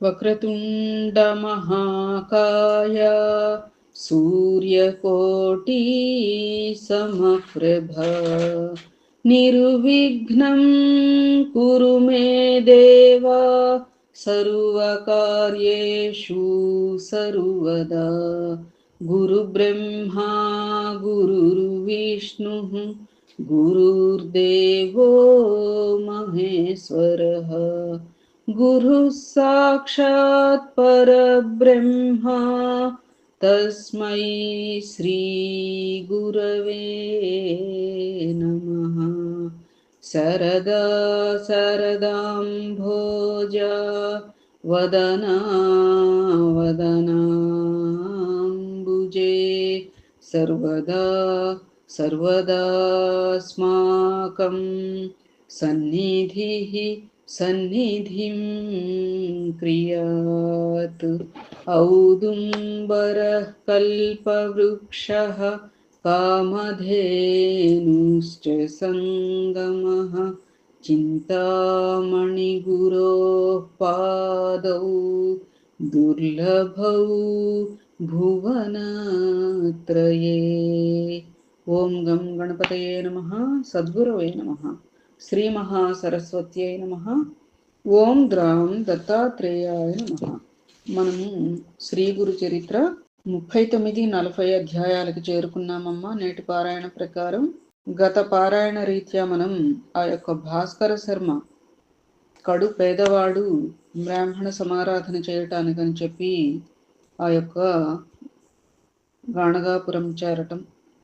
వక్రతుండ మహాకాయ సూర్యకోటి సమప్రభ నిర్విఘ్నం కురు మే దేవా సర్వకార్యేషు సర్వదా. గురుబ్రహ్మా గురుర్విష్ణుః గురుర్దేవో మహేశ్వరః. గురుః సాక్షాత్ పరబ్రహ్మ తస్మై శ్రీ గురవే నమః. శరదా శరదాంభోజ వదనా వదనాంబుజే సర్వదా సర్వదాస్మాకం సన్నిధిః సన్నిధిం క్రియాత్. ఔదుంబరః కల్పవృక్షః కామధేనుశ్చ సంగమః. చింతామణిగురోః పాదౌ దుర్లభౌ భువనత్రయే. ఓం గం గణపతయే నమః. సద్గురవే నమః. శ్రీ మహాసరస్వత్యై నమః. ఓం ద్రాం దత్తాత్రేయాయ నమః. మనము శ్రీ గురు చరిత్ర 39-40 అధ్యాయాలకు చేరుకున్నామమ్మా. నేటి పారాయణ ప్రకారం గత పారాయణ రీత్యా మనం ఆ యొక్క భాస్కర శర్మ కడు పేదవాడు బ్రాహ్మణ సమారాధన చేయటానికని చెప్పి ఆ యొక్క గాణగాపురం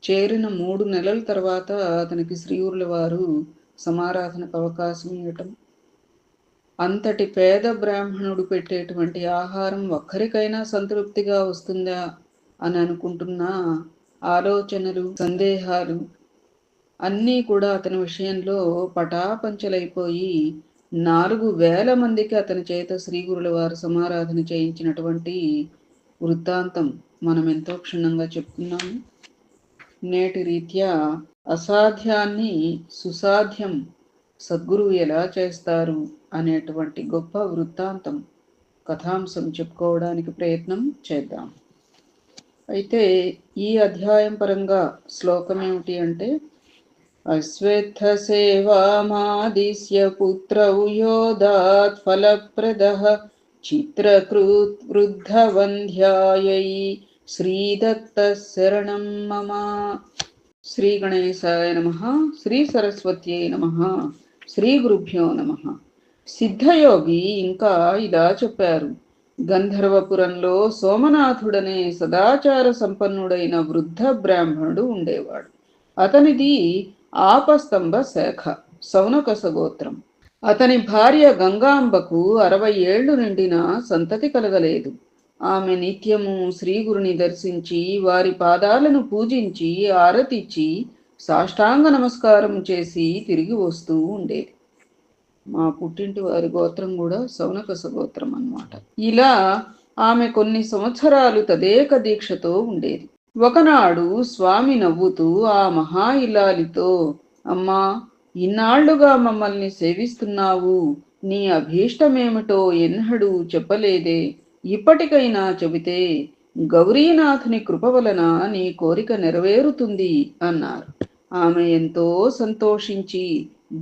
చేరిన 3 నెలల తర్వాత అతనికి శ్రీవుల వారు సమారాధనకు అవకాశం ఇవ్వటం, అంతటి పేద బ్రాహ్మణుడు పెట్టేటువంటి ఆహారం ఒక్కరికైనా సంతృప్తిగా వస్తుందా అని అనుకుంటున్న ఆలోచనలు, సందేహాలు అన్నీ కూడా అతని విషయంలో పటాపంచలైపోయి 4,000 మందికి అతని చేత శ్రీగురుల వారు సమారాధన చేయించినటువంటి వృత్తాంతం మనం ఎంతో క్షుణ్ణంగా చెప్పుకున్నాము. నేటి రీత్యా అసాధ్యాన్ని సుసాధ్యం సద్గురువు ఎలా చేస్తారు అనేటువంటి గొప్ప వృత్తాంతం కథాంశం చెప్పుకోవడానికి ప్రయత్నం చేద్దాం. అయితే ఈ అధ్యాయం పరంగా శ్లోకం ఏమిటి అంటే, అశ్వత్థ సేవామాదిశ్య పుత్రౌ యోధాత్ ఫలప్రదః చిత్రకృత్ వృద్ధవంధ్యాయై శ్రీదత్త శరణం మమ. శ్రీ గణేశాయ నమః. శ్రీ సరస్వత్యై నమః. శ్రీ గురుభ్యో నమః. సిద్ధయోగి ఇంకా ఇలా చెప్పారు. గంధర్వపురంలో సోమనాథుడనే సదాచార సంపన్నుడైన వృద్ధ బ్రాహ్మణుడు ఉండేవాడు. అతనిది ఆపస్తంభ శాఖ, సౌనకస గోత్రం. అతని భార్య గంగాంబకు 60 ఏళ్లు నిండిన సంతతి కలగలేదు. ఆమె నిత్యము శ్రీగురుని దర్శించి వారి పాదాలను పూజించి ఆరతిచ్చి సాష్టాంగ నమస్కారం చేసి తిరిగి వస్తూ ఉండేది. మా పుట్టింటి వారి గోత్రం కూడా సౌనకస గోత్రం అన్నమాట. ఇలా ఆమె కొన్ని సంవత్సరాలు తదేక దీక్షతో ఉండేది. ఒకనాడు స్వామి నవ్వుతూ ఆ మహా ఇల్లాలితో, అమ్మా, ఇన్నాళ్లుగా మమ్మల్ని సేవిస్తున్నావు, నీ అభీష్టమేమిటో ఎన్నడూ చెప్పలేదే, ఇప్పటికైనా చెబితే గౌరీనాథుని కృప వలన నీ కోరిక నెరవేరుతుంది అన్నారు. ఆమె ఎంతో సంతోషించి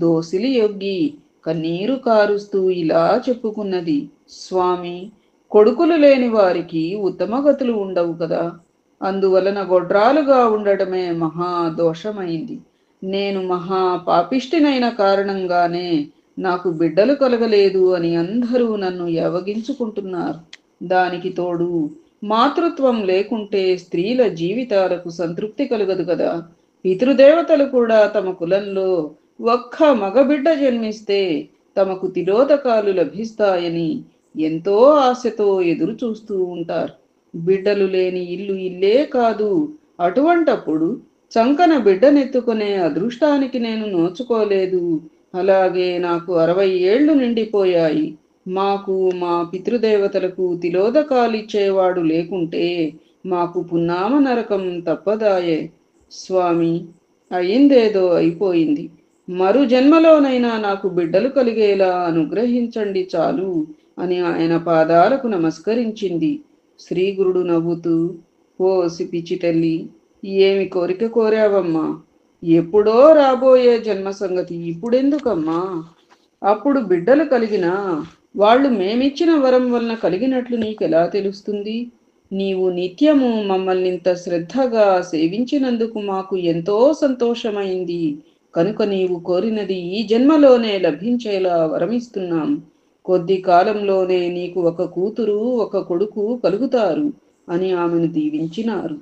దోసిలి యొగ్గి కన్నీరు కారుస్తూ ఇలా చెప్పుకున్నది, స్వామి, కొడుకులు లేని వారికి ఉత్తమగతులు ఉండవు కదా, అందువలన గొడ్రాలుగా ఉండటమే మహా దోషమైంది. నేను మహా పాపిష్టినైన కారణంగానే నాకు బిడ్డలు కలగలేదు అని అందరూ నన్ను యవగించుకుంటున్నారు. దానికి తోడు మాతృత్వం లేకుంటే స్త్రీల జీవితాలకు సంతృప్తి కలగదు కదా. పితృదేవతలు కూడా తమ కులంలో ఒక్క మగబిడ్డ జన్మిస్తే తమకు తిలోదకాలు లభిస్తాయని ఎంతో ఆశతో ఎదురు చూస్తూ ఉంటారు. బిడ్డలు లేని ఇల్లు ఇల్లే కాదు. అటువంటప్పుడు చంకన బిడ్డనెత్తుకునే అదృష్టానికి నేను నోచుకోలేదు. అలాగే నాకు 60 ఏళ్లు నిండిపోయాయి. మాకు మా పితృదేవతలకు తిలోదకాలిచ్చేవాడు లేకుంటే మాకు పున్నామ నరకం తప్పదాయే. స్వామి, అయిందేదో అయిపోయింది. మరు జన్మలోనైనా నాకు బిడ్డలు కలిగేలా అనుగ్రహించండి చాలు. అని ఆయన పాదాలకు నమస్కరించింది. శ్రీగురుడు నవ్వుతూ, ఓసి పిచ్చి తల్లి, ఏమి కోరిక కోరావమ్మా? ఎప్పుడో రాబోయే జన్మ సంగతి ఇప్పుడెందుకమ్మా? అప్పుడు బిడ్డలు కలిగినా వాళ్ళు మేమిచ్చిన వరం వలన కలిగినట్లు నీకెలా తెలుస్తుంది? నీవు నిత్యము మమ్మల్నింత శ్రద్ధగా సేవించినందుకు మాకు ఎంతో సంతోషమైంది. కనుక నీవు కోరినది ఈ జన్మలోనే లభించేలా వరమిస్తున్నాం. కొద్ది కాలంలోనే నీకు ఒక కూతురు ఒక కొడుకు కలుగుతారు అని ఆమెను దీవించినారు.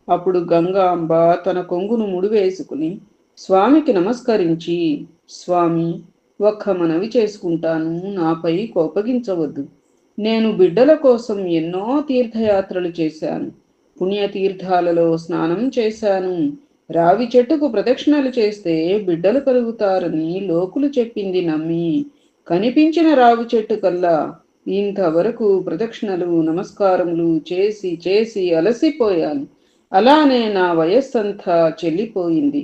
అప్పుడు గంగాంబ తన కొంగును ముడివేసుకుని స్వామికి నమస్కరించి, స్వామి, ఒక్క మనవి చేసుకుంటాను, నాపై కోపగించవద్దు. నేను బిడ్డల కోసం ఎన్నో తీర్థయాత్రలు చేశాను. పుణ్యతీర్థాలలో స్నానం చేశాను. రావి చెట్టుకు ప్రదక్షిణలు చేస్తే బిడ్డలు కలుగుతారని లోకులు చెప్పింది నమ్మి కనిపించిన రావి చెట్టు కల్లా ఇంతవరకు ప్రదక్షిణలు నమస్కారములు చేసి చేసి అలసిపోయాను. అలానే నా వయస్సంతా చెల్లిపోయింది.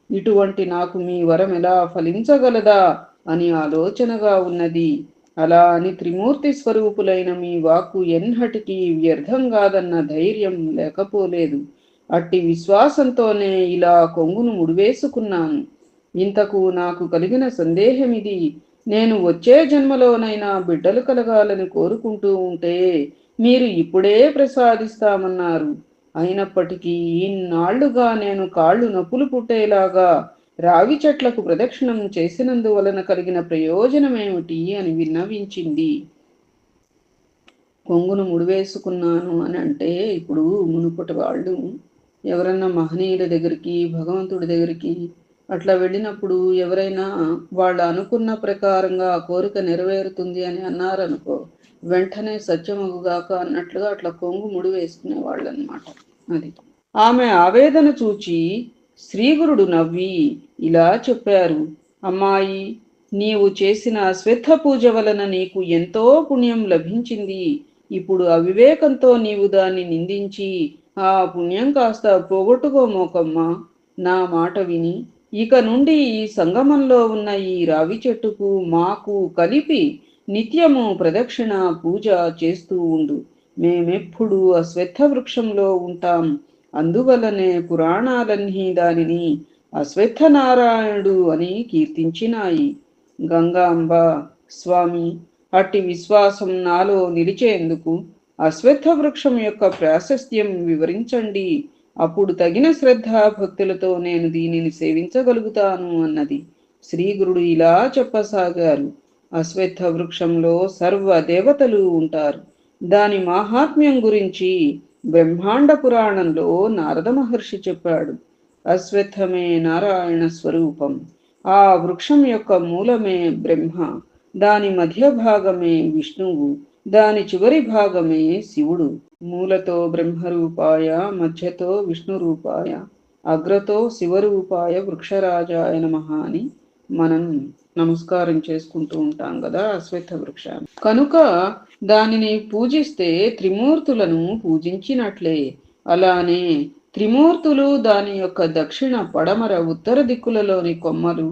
ఇటువంటి నాకు మీ వరం ఎలా ఫలించగలదా అని ఆలోచనగా ఉన్నది. అలా అని త్రిమూర్తి స్వరూపులైన మీ వాక్కు ఎన్నటికీ వ్యర్థం కాదన్న ధైర్యం లేకపోలేదు. అట్టి విశ్వాసంతోనే ఇలా కొంగును ముడివేసుకున్నాను. ఇంతకు నాకు కలిగిన సందేహమిది. నేను వచ్చే జన్మలోనైనా బిడ్డలు కలగాలని కోరుకుంటూ ఉంటే మీరు ఇప్పుడే ప్రసాదిస్తామన్నారు. అయినప్పటికీ ఇన్నాళ్లుగా నేను కాళ్ళు నొప్పులు పుట్టేలాగా రావి చెట్లకు ప్రదక్షిణం చేసినందువలన కలిగిన ప్రయోజనమేమిటి అని విన్నవించింది. కొంగును ముడివేసుకున్నాను అని అంటే, ఇప్పుడు మునుపటి వాళ్ళు ఎవరన్నా మహనీయుల దగ్గరికి, భగవంతుడి దగ్గరికి అట్లా వెళ్ళినప్పుడు ఎవరైనా వాళ్ళు అనుకున్న ప్రకారంగా ఆ కోరిక నెరవేరుతుంది అని అన్నారనుకో, వెంటనే సత్యమగుగాక అన్నట్లుగా అట్లా కొంగు ముడి వేసుకునే వాళ్ళు అనమాట. అది ఆమె ఆవేదన చూచి శ్రీగురుడు నవ్వి ఇలా చెప్పారు, అమ్మాయి, నీవు చేసిన అశ్వత్థ పూజ వలన నీకు ఎంతో పుణ్యం లభించింది. ఇప్పుడు అవివేకంతో నీవు దాన్ని నిందించి ఆ పుణ్యం కాస్త పోగొట్టుకోమోకమ్మా. నా మాట విని ఇక నుండి ఈ సంగమంలో ఉన్న ఈ రావి చెట్టుకు మాకు కలిపి నిత్యము ప్రదక్షిణ పూజ చేస్తూ ఉండు. మేమెప్పుడు అశ్వత్థ వృక్షంలో ఉంటాం. అందువలనే పురాణాలన్నీ దానిని అశ్వత్థనారాయణుడు అని కీర్తించినాయి. గంగాంబ, స్వామి, అట్టి విశ్వాసం నాలో నిలిచేందుకు అశ్వత్థ వృక్షం యొక్క ప్రాశస్త్యం వివరించండి. అప్పుడు తగిన శ్రద్ధ భక్తులతో నేను దీనిని సేవించగలుగుతాను అన్నది. శ్రీగురుడు ఇలా చెప్పసాగారు, అశ్వత్థ వృక్షంలో సర్వ దేవతలు ఉంటారు. దాని మాహాత్మ్యం గురించి బ్రహ్మాండ పురాణంలో నారద మహర్షి చెప్పాడు. అశ్వత్థమే నారాయణ స్వరూపం. ఆ వృక్షం యొక్క మూలమే బ్రహ్మ, దాని మధ్య భాగమే విష్ణువు, దాని చివరి భాగమే శివుడు. మూలతో బ్రహ్మరూపాయ, మధ్యతో విష్ణు రూపాయ, అగ్రతో శివరూపాయ వృక్షరాజాయ నమః అని మనం నమస్కారం చేసుకుంటూ ఉంటాం కదా అశ్వత్థ వృక్షాన్ని. కనుక దానిని పూజిస్తే త్రిమూర్తులను పూజించినట్లే. అలానే త్రిమూర్తులు దాని యొక్క దక్షిణ, పడమర, ఉత్తర దిక్కులలోని కొమ్మలు,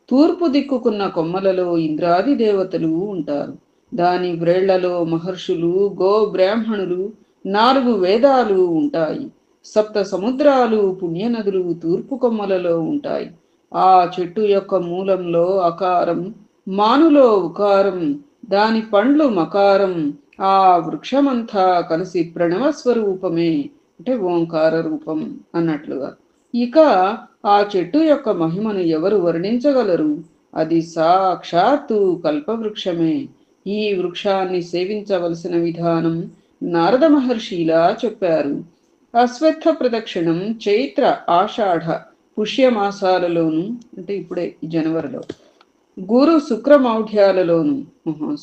తూర్పు దిక్కుకున్న కొమ్మలలో ఇంద్రాది దేవతలు ఉంటారు. దాని వ్రేళ్లలో మహర్షులు, గో బ్రాహ్మణులు, 4 వేదాలు ఉంటాయి. సప్త సముద్రాలు, పుణ్యనదులు తూర్పు కొమ్మలలో ఉంటాయి. ఆ చెట్టు యొక్క మూలంలో అకారం, మానులో ఉకారం, దాని పండ్లు మకారం. ఆ వృక్షమంతా కలిసి ప్రణవ స్వరూపమే, అంటే ఓంకార రూపం అన్నట్లుగా. ఇక ఆ చెట్టు యొక్క మహిమను ఎవరు వర్ణించగలరు? అది సాక్షాత్తు కల్పవృక్షమే. ఈ వృక్షాన్ని సేవించవలసిన విధానం నారద మహర్షి ఇలా చెప్పారు. అశ్వత్థ ప్రదక్షిణం చైత్ర, ఆషాఢ, పుష్యమాసాలలోను, అంటే ఇప్పుడే జనవరిలో, గురు శుక్రమౌఢ్యాలలోను,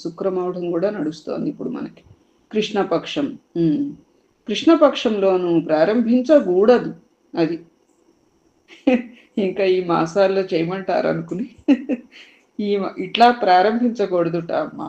శుక్రమౌఢం కూడా నడుస్తోంది ఇప్పుడు మనకి, కృష్ణపక్షం, కృష్ణపక్షంలోనూ ప్రారంభించకూడదు. అది ఇంకా ఈ మాసాల్లో చేయమంటారు అనుకుని ఇట్లా ప్రారంభించకూడదుట అమ్మ.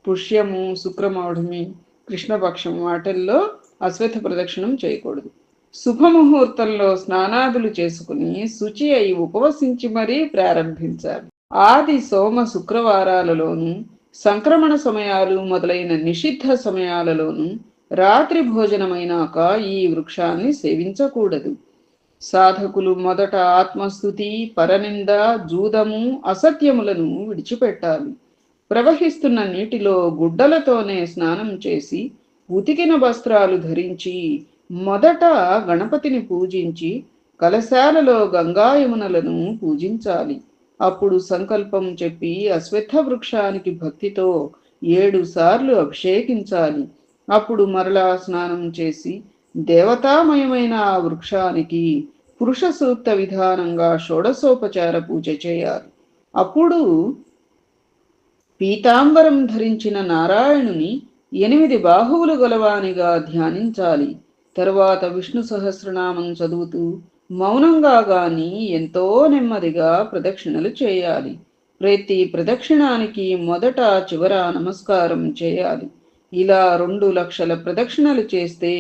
పుష్యము, శుక్రమౌఢమి, కృష్ణపక్షం వాటిల్లో అశ్వత్థ ప్రదక్షిణం చేయకూడదు. శుభముహూర్తంలో స్నానాదులు చేసుకుని శుచి అయి ఉపవసించి మరీ ప్రారంభించాలి. ఆది సోమ శుక్రవారాలలోనూ సంక్రమణ సమయాలు మొదలైన నిషిద్ధ సమయాలలోనూ రాత్రి భోజనమైనాక ఈ వృక్షాన్ని సేవించకూడదు. సాధకులు మొదట ఆత్మస్థుతి, పరనింద, జూదము, అసత్యములను విడిచిపెట్టాలి. ప్రవహిస్తున్న నీటిలో గుడ్డలతోనే స్నానం చేసి ఉతికిన వస్త్రాలు ధరించి మొదట గణపతిని పూజించి కలశాలలో గంగాయమునలను పూజించాలి. అప్పుడు సంకల్పం చెప్పి అశ్వత్థ వృక్షానికి భక్తితో 7 సార్లు అభిషేకించాలి. అప్పుడు మరలా స్నానం చేసి దేవతామయమైన ఆ వృక్షానికి పురుష సూక్త విధానంగా షోడశోపచార పూజ చేయాలి. అప్పుడు పీతాంబరం ధరించిన నారాయణుని 8 బాహువులు గలవానిగా ధ్యానించాలి. తరువాత విష్ణు సహస్రనామం చదువుతూ మౌనంగా గాని ఎంతో నెమ్మదిగా ప్రదక్షిణలు చేయాలి. ప్రతి ప్రదక్షిణానికి మొదట చివర నమస్కారం చేయాలి. ఇలా 2 లక్షల ప్రదక్షిణలు చేస్తే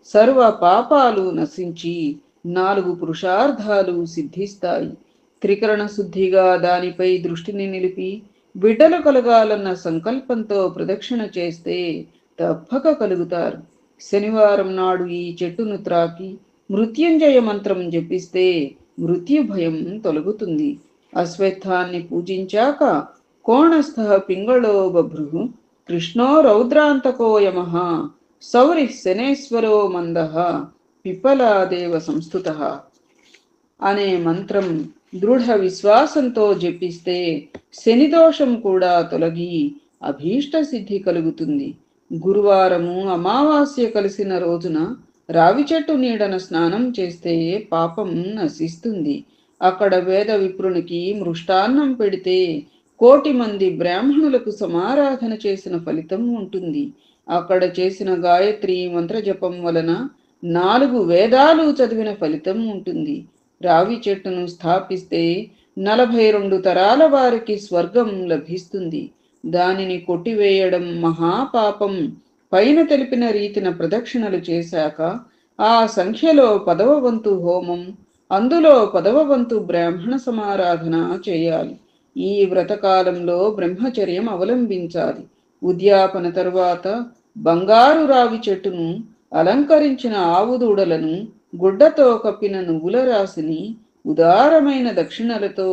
సర్వ పాపాలు నశించి 4 పురుషార్థాలు సిద్ధిస్తాయి. త్రికరణ శుద్ధిగా దానిపై దృష్టిని నిలిపి బిడ్డలు కలగాలన్న సంకల్పంతో ప్రదక్షిణ చేస్తే తప్పక కలుగుతారు. శనివారం నాడు ఈ చెట్టును త్రాకి మృత్యుంజయ మంత్రం జపిస్తే మృత్యు భయం తొలగుతుంది. అశ్వత్థాన్ని పూజించాక కోణస్థ పింగళో బభ్రు కృష్ణో రౌద్రాంతకో యమః సౌరి శనేశ్వరో మందః పిప్పలాదేవ సంస్థుతః అనే మంత్రం దృఢ విశ్వాసంతో జపిస్తే శనిదోషం కూడా తొలగి అభీష్ట సిద్ధి కలుగుతుంది. గురువారము అమావాస్య కలిసిన రోజున రావి చెట్టు నీడన స్నానం చేస్తే పాపం నశిస్తుంది. అక్కడ వేద విప్రునికి మృష్టాన్నం పెడితే 1,000,000 మంది బ్రాహ్మణులకు సమారాధన చేసిన ఫలితం ఉంటుంది. అక్కడ చేసిన గాయత్రి మంత్రజపం వలన 4 వేదాలు చదివిన ఫలితం ఉంటుంది. రావి చెట్టును స్థాపిస్తే 42 తరాల వారికి స్వర్గం లభిస్తుంది. దానిని కొట్టివేయడం మహాపాపం. పైన తెలిపిన రీతిన ప్రదక్షిణలు చేశాక ఆ సంఖ్యలో 10వ వంతు హోమం, అందులో 10వ వంతు బ్రాహ్మణ సమారాధన చేయాలి. ఈ వ్రతకాలంలో బ్రహ్మచర్యం అవలంబించాలి. ఉద్యాపన తరువాత బంగారు రావి చెట్టును, అలంకరించిన ఆవుదూడలను, గుడ్డతో కప్పిన నువ్వుల రాశిని ఉదారమైన దక్షిణలతో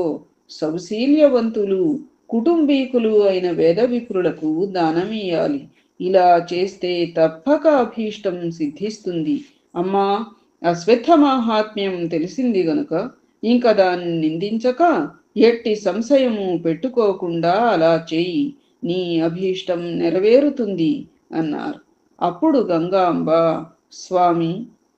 సౌశీల్యవంతులు కుటుంబీకులు అయిన వేద విప్రులకు దానమీయాలి. ఇలా చేస్తే తప్పక అభీష్టం సిద్ధిస్తుంది. అమ్మా, అశ్వత్థ మాహాత్మ్యం తెలిసింది గనుక ఇంక దాన్ని నిందించక ఎట్టి సంశయము పెట్టుకోకుండా అలా చేయి, నీ అభీష్టం నెరవేరుతుంది అన్నారు. అప్పుడు గంగాంబ, స్వామి,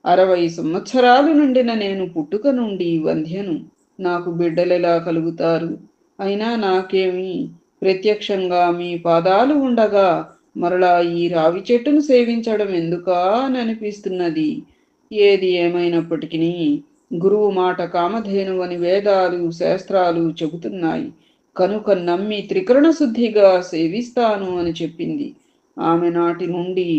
60 సంవత్సరాలు నిండిన నేను పుట్టుక నుండి వంధ్యను. నాకు బిడ్డలెలా కలుగుతారు? అయినా నాకేమి, ప్రత్యక్షంగా మీ పాదాలు ఉండగా మరలా ఈ రావి చెట్టును సేవించడం ఎందుకా అని అనిపిస్తున్నది. ఏది ఏమైనప్పటికీ గురువు మాట కామధేను అని వేదాలు శాస్త్రాలు చెబుతున్నాయి కనుక నమ్మి త్రికరణ శుద్ధిగా సేవిస్తాను అని చెప్పింది. ఆమె నాటి నుండి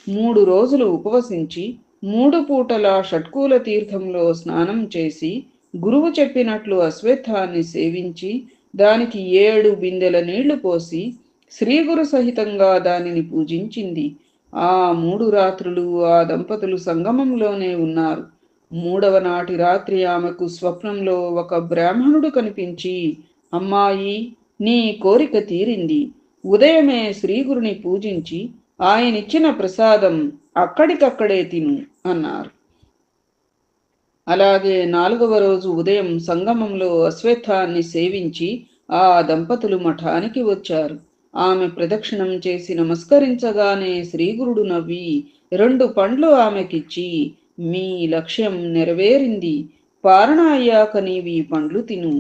3 రోజులు ఉపవసించి 3 పూటల షట్కూల తీర్థంలో స్నానం చేసి గురువు చెప్పినట్లు అశ్వత్థాన్ని సేవించి దానికి 7 బిందెల నీళ్లు పోసి శ్రీగురు సహితంగా దానిని పూజించింది. ఆ 3 రాత్రులు ఆ దంపతులు సంగమంలోనే ఉన్నారు. 3వ నాటి రాత్రి ఆమెకు స్వప్నంలో ఒక బ్రాహ్మణుడు కనిపించి, అమ్మాయి, నీ కోరిక తీరింది. ఉదయమే శ్రీగురుని పూజించి ఆయనిచ్చిన ప్రసాదం అక్కడికక్కడే తిను అన్నారు. అలాగే 4వ రోజు ఉదయం సంగమంలో అశ్వత్థాన్ని సేవించి ఆ దంపతులు మఠానికి వచ్చారు. ఆమె ప్రదక్షిణం చేసి నమస్కరించగానే శ్రీగురుడు నవ్వి 2 పండ్లు ఆమెకిచ్చి, మీ లక్ష్యం నెరవేరింది. పారణ అయ్యాక నీవి పండ్లు తిను.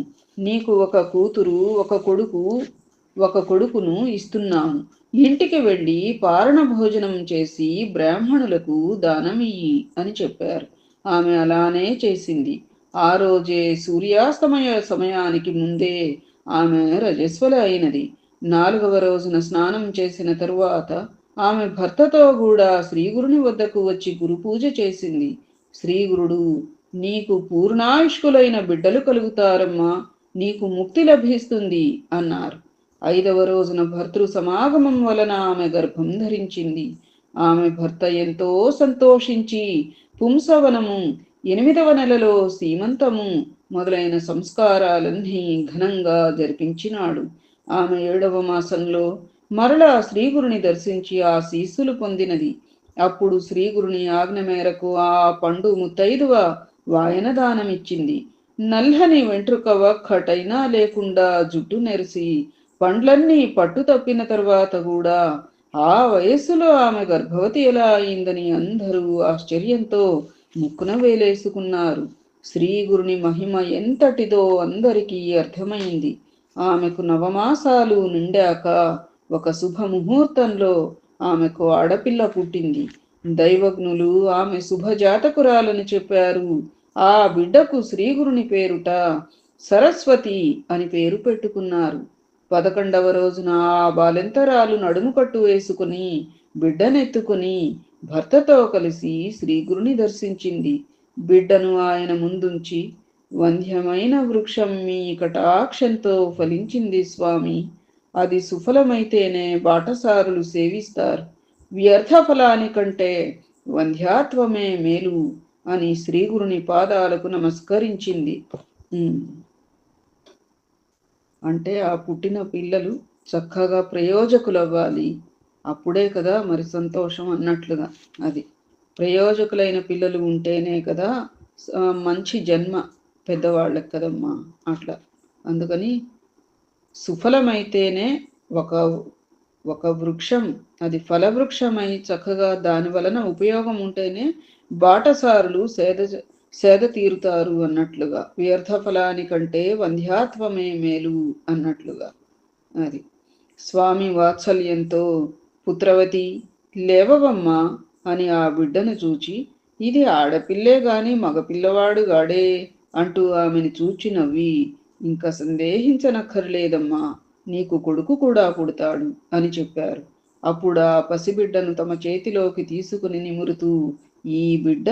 నీకు ఒక కూతురు ఒక కొడుకును ఇస్తున్నాము. ఇంటికి వెళ్ళి పారణ భోజనం చేసి బ్రాహ్మణులకు దానమియ్యి అని చెప్పారు. ఆమె అలానే చేసింది. ఆ రోజే సూర్యాస్తమయ సమయానికి ముందే ఆమె రజస్వల అయినది. 4వ రోజున స్నానం చేసిన తరువాత ఆమె భర్తతో కూడా శ్రీగురుని వద్దకు వచ్చి గురు పూజ చేసింది. శ్రీగురుడు, నీకు పూర్ణాయుష్కులైన బిడ్డలు కలుగుతారమ్మా, నీకు ముక్తి లభిస్తుంది అన్నారు. 5వ రోజున భర్తృ సమాగమం వలన ఆమె గర్భం ధరించింది. ఆమె భర్త ఎంతో సంతోషించి పుంసవనము, 8వ నెలలో సీమంతము మొదలైన సంస్కారాలన్నీ ఘనంగా జరిపించినాడు. ఆమె 7వ మాసంలో మరలా శ్రీగురుని దర్శించి ఆశీస్సులు పొందినది. అప్పుడు శ్రీగురుని ఆజ్ఞ మేరకు ఆ పండు ముత్తైదువ వాయనదానమిచ్చింది. నల్లని వెంట్రుక ఒక్కటైనా లేకుండా జుట్టు నెరిసి పండ్లన్నీ పట్టు తప్పిన తరువాత కూడా ఆ వయస్సులో ఆమె గర్భవతి ఎలా అయిందని అందరూ ఆశ్చర్యంతో ముక్కున వేలేసుకున్నారు. శ్రీగురుని మహిమ ఎంతటిదో అందరికీ అర్థమైంది. ఆమెకు 9 మాసాలు నిండాక ఒక శుభముహూర్తంలో ఆమెకు ఆడపిల్ల పుట్టింది. దైవజ్ఞులు ఆమె శుభజాతకురాలని చెప్పారు. ఆ బిడ్డకు శ్రీగురుని పేరుట సరస్వతి అని పేరు పెట్టుకున్నారు. 11వ రోజున ఆ బాలెంతరాలు నడుము కట్టు వేసుకుని బిడ్డనెత్తుకుని భర్తతో కలిసి శ్రీగురుని దర్శించింది. బిడ్డను ఆయన ముందుంచి, వంధ్యమైన వృక్షం మీ కటాక్షంతో ఫలించింది స్వామి. అది సుఫలమైతేనే బాటసారులు సేవిస్తారు. వ్యర్థ ఫలానికంటే వంధ్యాత్వమే మేలు అని శ్రీగురుని పాదాలకు నమస్కరించింది. అంటే ఆ పుట్టిన పిల్లలు చక్కగా ప్రయోజకులవ్వాలి, అప్పుడే కదా మరి సంతోషం అన్నట్లుగా. అది ప్రయోజకులైన పిల్లలు ఉంటేనే కదా మంచి జన్మ పెద్దవాళ్ళకి కదమ్మా. అట్లా అందుకని సుఫలమైతేనే ఒక ఒక వృక్షం అది ఫలవృక్షమై చక్కగా దాని వలన ఉపయోగం ఉంటేనే బాటసారులు సేద తీరుతారు అన్నట్లుగా. వ్యర్థ ఫలానికంటే వంధ్యాత్వమే మేలు అన్నట్లుగా. అది స్వామి వాత్సల్యంతో, పుత్రవతి లేవవమ్మా అని ఆ బిడ్డను చూచి, ఇది ఆడపిల్లే గాని మగపిల్లవాడు గాడే అంటూ ఆమెను చూచి నవ్వి, ఇంకా సందేహించనక్కర్లేదమ్మా, నీకు కొడుకు కూడా పుడతాడు అని చెప్పారు. అప్పుడు ఆ పసిబిడ్డను తమ చేతిలోకి తీసుకుని నిమురుతూ, ఈ బిడ్డ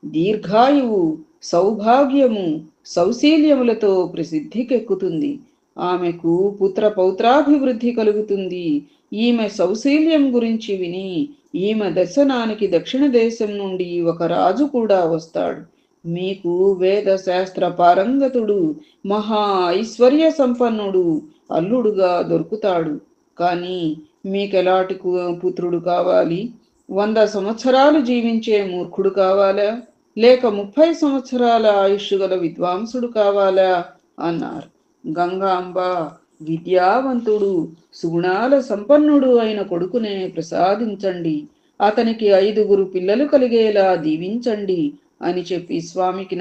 దీర్ఘాయువు, సౌభాగ్యము, సౌశీల్యములతో ప్రసిద్ధికెక్కుతుంది. ఆమెకు పుత్ర పౌత్రాభివృద్ధి కలుగుతుంది. ఈమె సౌశీల్యం గురించి విని ఈమె దర్శనానికి దక్షిణ దేశం నుండి ఒక రాజు కూడా వస్తాడు. మీకు వేద శాస్త్ర పారంగతుడు, మహా ఐశ్వర్య సంపన్నుడు అల్లుడుగా దొరుకుతాడు. కానీ మీకెలాంటి పుత్రుడు కావాలి? 100 సంవత్సరాలు జీవించే మూర్ఖుడు కావాలా, లేక 30 సంవత్సరాల ఆయుష్ గల విద్వాంసుడు కావాలా అన్నారు. గంగాంబ విద్యావంతుడు, సుగుణాల సంపన్నుడు అయిన కొడుకునే ప్రసాదించండి, అతనికి 5గురు పిల్లలు కలిగేలా దీవించండి అని చెప్పి స్వామికి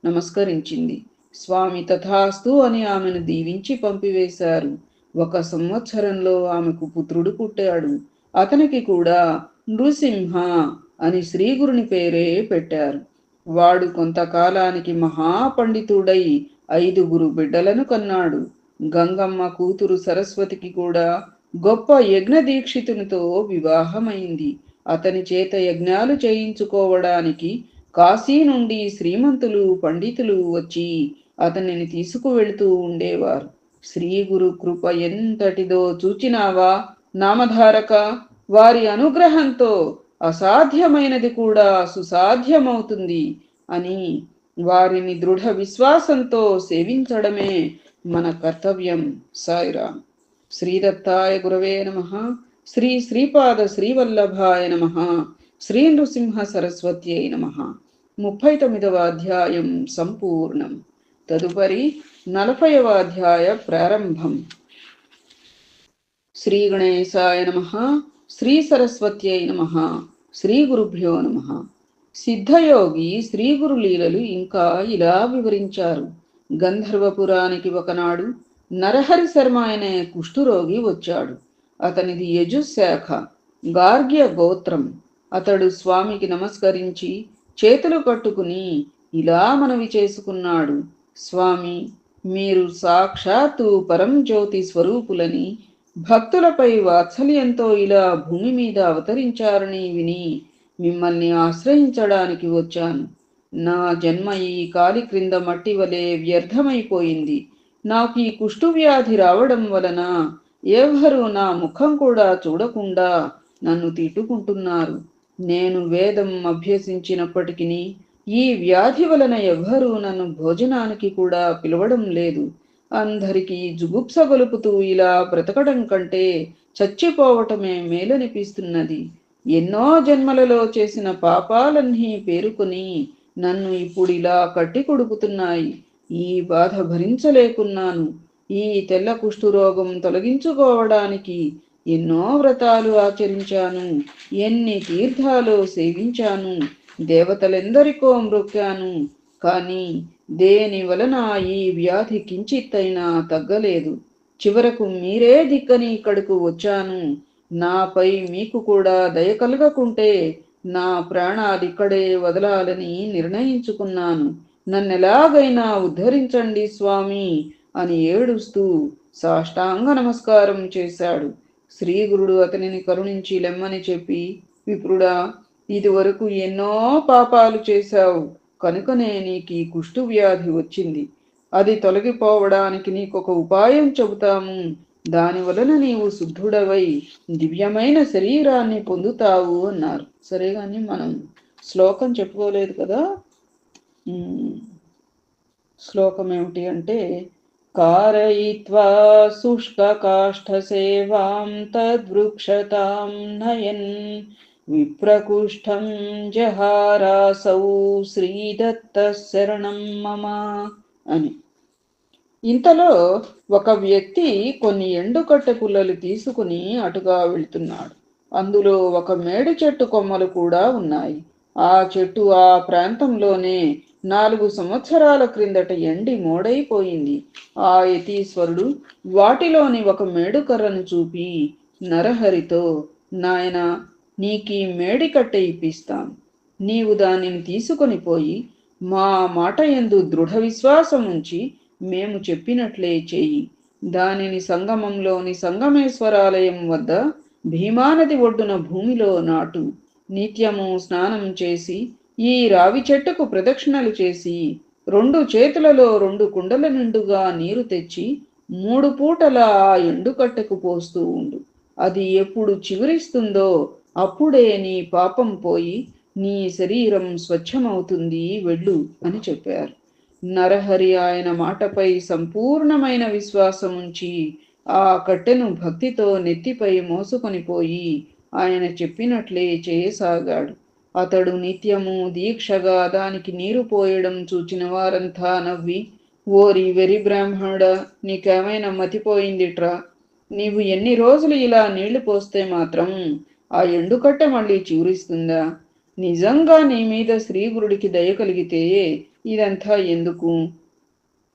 నమస్కరించింది. స్వామి తథాస్తు అని ఆమెను దీవించి పంపివేశారు. 1 సంవత్సరంలో ఆమెకు పుత్రుడు పుట్టాడు. అతనికి కూడా నృసింహ అని శ్రీగురుని పేరే పెట్టారు. వాడు కొంతకాలానికి మహాపండితుడై 5గురు బిడ్డలను కన్నాడు. గంగమ్మ కూతురు సరస్వతికి కూడా గొప్ప యజ్ఞ దీక్షితునితో వివాహమైంది. అతని చేత యజ్ఞాలు చేయించుకోవడానికి కాశీ నుండి శ్రీమంతులు పండితులు వచ్చి అతనిని తీసుకువెళుతూ ఉండేవారు. శ్రీగురు కృప ఎంతటిదో చూచినావా నామధారక? వారి అనుగ్రహంతో అసాధ్యమైనది కూడా సుసాధ్యమవుతుంది అని వారిని దృఢ విశ్వాసంతో సేవించడమే మన కర్తవ్యం. సాయిరామ్. శ్రీదత్తాయ గురవే నమః. శ్రీ శ్రీపాద శ్రీవల్లభాయ నమః. శ్రీ నృసింహ సరస్వత్యై నమః. 39వ అధ్యాయం సంపూర్ణం. తదుపరి 40వ అధ్యాయ ప్రారంభం. శ్రీ గణేశాయ నమః. శ్రీ సరస్వత్యై నమః. శ్రీ గురుభ్యో నమః. సిద్ధయోగి శ్రీగురు లీలలు ఇంకా ఇలా వివరించారు. గంధర్వపురానికి ఒకనాడు నరహరి శర్మ అనే కుష్ఠురోగి వచ్చాడు. అతనిది యజుశాఖ, గార్గ్య గోత్రం. అతడు స్వామికి నమస్కరించి చేతులు కట్టుకుని ఇలా మనవి చేసుకున్నాడు. స్వామి, మీరు సాక్షాత్తు పరంజ్యోతి స్వరూపులని, భక్తులపై వాత్సల్యంతో ఇలా భూమి మీద అవతరించారని విని మిమ్మల్ని ఆశ్రయించడానికి వచ్చాను. నా జన్మ ఈ కాలి క్రింద మట్టి వలె వ్యర్థమైపోయింది. నాకు ఈ కుష్ఠువ్యాధి రావడం వలన ఎవరు నా ముఖం కూడా చూడకుండా నన్ను తిట్టుకుంటున్నారు. నేను వేదం అభ్యసించినప్పటికీ ఈ వ్యాధి వలన ఎవ్వరూ నన్ను భోజనానికి కూడా పిలవడం లేదు. అందరికీ జుగుప్స గొలుపుతూ ఇలా బ్రతకడం కంటే చచ్చిపోవటమే మేలనిపిస్తున్నది. ఎన్నో జన్మలలో చేసిన పాపాలన్నీ పేరుకొని నన్ను ఇప్పుడిలా కట్టి కొడుకుతున్నాయి. ఈ బాధ భరించలేకున్నాను. ఈ తెల్ల కుష్ఠురోగం తొలగించుకోవడానికి ఎన్నో వ్రతాలు ఆచరించాను, ఎన్ని తీర్థాలు సేవించాను, దేవతలెందరికో మ్రొక్కాను. కాని దేని వలన ఈ వ్యాధి కించిత్తైనా తగ్గలేదు. చివరకు మీరే దిక్కని ఇక్కడకు వచ్చాను. నాపై మీకు కూడా దయ కలగకుంటే నా ప్రాణాలిక్కడే వదలాలని నిర్ణయించుకున్నాను. నన్నెలాగైనా ఉద్ధరించండి స్వామి అని ఏడుస్తూ సాష్టాంగ నమస్కారం చేశాడు. శ్రీగురుడు అతనిని కరుణించి లెమ్మని చెప్పి, విప్రుడా, ఇదివరకు ఎన్నో పాపాలు చేశావు కనుకనే నీకు ఈ కుష్టు వ్యాధి వచ్చింది. అది తొలగిపోవడానికి నీకొక ఉపాయం చెబుతాము. దాని వలన నీవు శుద్ధుడవై దివ్యమైన శరీరాన్ని పొందుతావు అన్నారు. సరే గాని మనం శ్లోకం చెప్పుకోలేదు కదా. శ్లోకం ఏమిటి అంటే, కారయిత్వా శుష్క కాష్ఠ సేవాం తద్వృక్షతాం నయన్ విప్రకుష్ఠం జహారాసౌ శ్రీదత్త శరణం మమ అని. ఇంతలో ఒక వ్యక్తి కొన్ని ఎండుకట్టె పుల్లలు తీసుకుని అటుగా వెళ్తున్నాడు. అందులో ఒక మేడి చెట్టు కొమ్మలు కూడా ఉన్నాయి. ఆ చెట్టు ఆ ప్రాంతంలోనే 4 సంవత్సరాల క్రిందట ఎండి మోడైపోయింది. ఆ యతీశ్వరుడు వాటిలోని ఒక మేడుకర్రను చూపి నరహరితో, నాయనా, నీకీ మేడి కట్టె ఇప్పిస్తాను. నీవు దానిని తీసుకొని పోయి మా మాట యందు దృఢ విశ్వాసం ఉంచి మేము చెప్పినట్లే చెయ్యి. దానిని సంగమంలోని సంగమేశ్వరాలయం వద్ద భీమానది ఒడ్డున భూమిలో నాటు. నిత్యము స్నానం చేసి ఈ రావి చెట్టుకు ప్రదక్షిణలు చేసి 2 చేతులలో 2 కుండల నిండుగా నీరు తెచ్చి 3 పూటల ఆ ఎండుకట్టెకు పోస్తూ ఉండు. అది ఎప్పుడు చిగురిస్తుందో అప్పుడే నీ పాపం పోయి నీ శరీరం స్వచ్ఛమవుతుంది, వెళ్ళు అని చెప్పారు. నరహరి ఆయన మాటపై సంపూర్ణమైన విశ్వాసం ఉంచి ఆ కట్టెను భక్తితో నెత్తిపై మోసుకొని పోయి ఆయన చెప్పినట్లే చేయసాగాడు. అతడు నిత్యము దీక్షగా దానికి నీరు పోయడం చూచిన వారంతా నవ్వి, ఓరి వెరి బ్రాహ్మణుడా, నీకేమైనా మతిపోయిందిట్రా, నీవు ఎన్ని రోజులు ఇలా నీళ్లు పోస్తే మాత్రం ఆ ఎండుకట్టె మళ్ళీ చిగురిస్తుందా? నిజంగా నీ మీద శ్రీగురుడికి దయ కలిగితే ఇదంతా ఎందుకు?